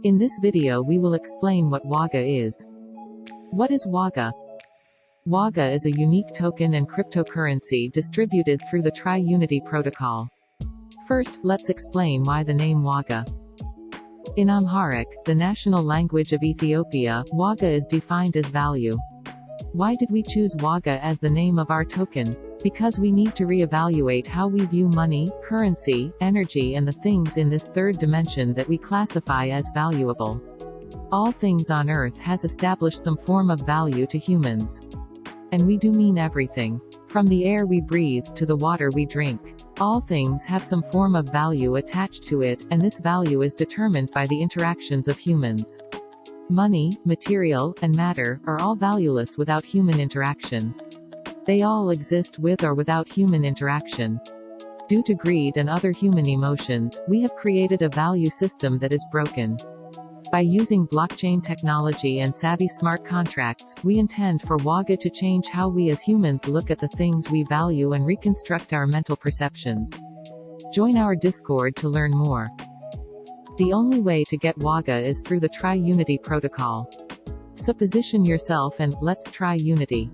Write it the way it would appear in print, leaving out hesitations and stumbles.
In this video we will explain what WAGA is. What is WAGA? WAGA is a unique token and cryptocurrency distributed through the TryUnity protocol. First, let's explain why the name WAGA. In Amharic, the national language of Ethiopia, WAGA is defined as value. Why did we choose WAGA as the name of our token? Because we need to reevaluate how we view money, currency, energy and the things in this third dimension that we classify as valuable. All things on Earth has established some form of value to humans. And we do mean everything. From the air we breathe, to the water we drink. All things have some form of value attached to it, and this value is determined by the interactions of humans. Money, material, and matter, are all valueless without human interaction. They all exist with or without human interaction. Due to greed and other human emotions, we have created a value system that is broken. By using blockchain technology and savvy smart contracts, we intend for WAGA to change how we as humans look at the things we value and reconstruct our mental perceptions. Join our Discord to learn more. The only way to get WAGA is through the TryUnity protocol. So position yourself and let's try Unity.